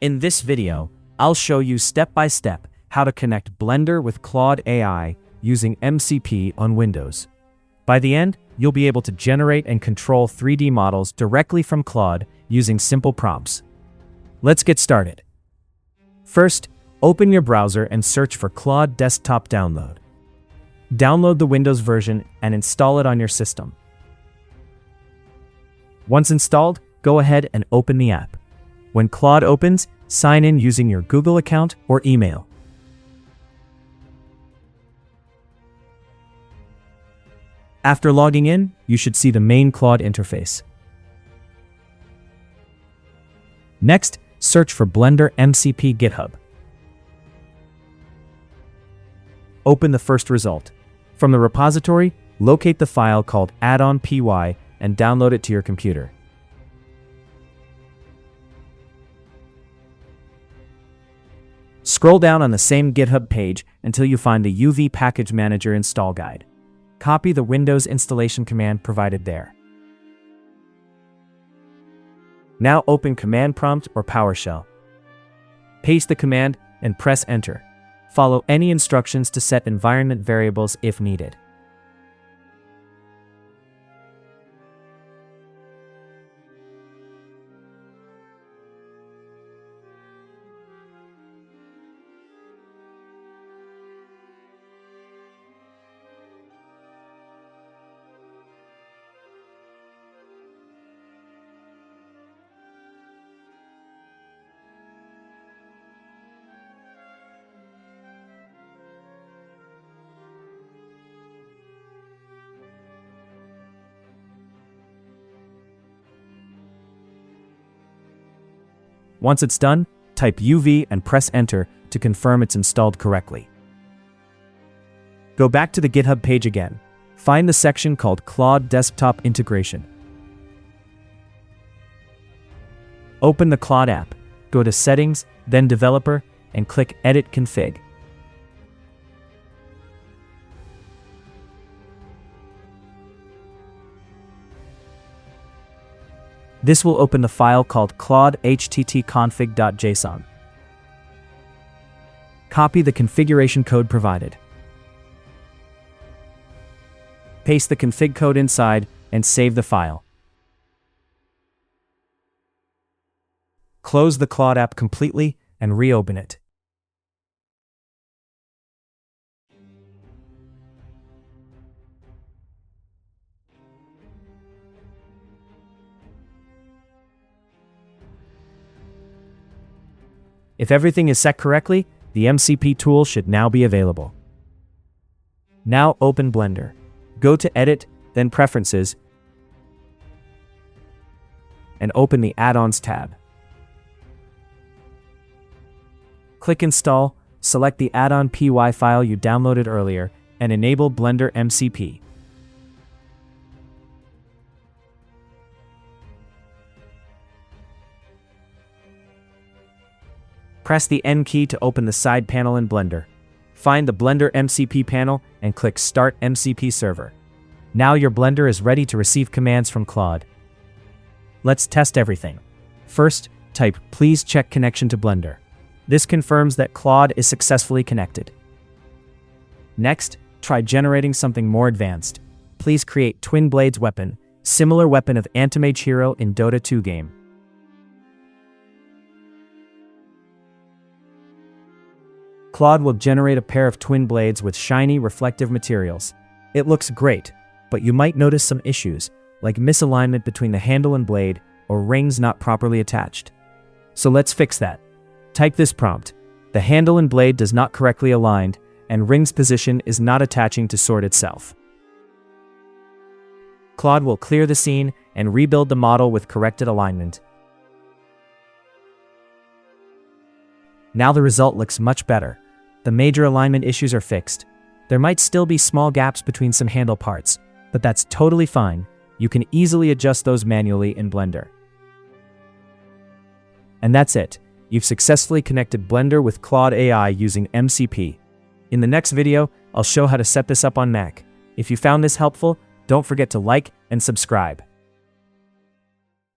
In this video, I'll show you step-by-step how to connect Blender with Claude AI using MCP on Windows. By the end, you'll be able to generate and control 3D models directly from Claude using simple prompts. Let's get started. First, open your browser and search for Claude Desktop download. Download the Windows version and install it on your system. Once installed, go ahead and open the app. When Claude opens, sign in using your Google account or email. After logging in, you should see the main Claude interface. Next, search for Blender MCP GitHub. Open the first result. From the repository, locate the file called addon.py and download it to your computer. Scroll down on the same GitHub page until you find the UV Package Manager install guide. Copy the Windows installation command provided there. Now open Command Prompt or PowerShell. Paste the command and press Enter. Follow any instructions to set environment variables if needed. Once it's done, type UV and press Enter to confirm it's installed correctly. Go back to the GitHub page again. Find the section called Claude Desktop Integration. Open the Claude app, go to Settings, then Developer, and click Edit Config. This will open the file called claude.httconfig.json. Copy the configuration code provided. Paste the config code inside and save the file. Close the Claude app completely and reopen it. If everything is set correctly, the MCP tool should now be available. Now open Blender. Go to Edit, then Preferences, and open the Add-ons tab. Click Install, select the addon.py file you downloaded earlier, and enable Blender MCP. Press the N key to open the side panel in Blender. Find the Blender MCP panel and click Start MCP Server. Now your Blender is ready to receive commands from Claude. Let's test everything. First, type "Please check connection to Blender." This confirms that Claude is successfully connected. Next, try generating something more advanced. Please create Twin Blades weapon, similar weapon of Anti-Mage hero in Dota 2 game. Claude will generate a pair of twin blades with shiny, reflective materials. It looks great, but you might notice some issues, like misalignment between the handle and blade, or rings not properly attached. So let's fix that. Type this prompt: the handle and blade does not correctly aligned, and ring's position is not attaching to sword itself. Claude will clear the scene and rebuild the model with corrected alignment. Now the result looks much better. The major alignment issues are fixed. There might still be small gaps between some handle parts, but that's totally fine. You can easily adjust those manually in Blender. And that's it. You've successfully connected Blender with Claude AI using MCP. In the next video, I'll show how to set this up on Mac. If you found this helpful, don't forget to like and subscribe.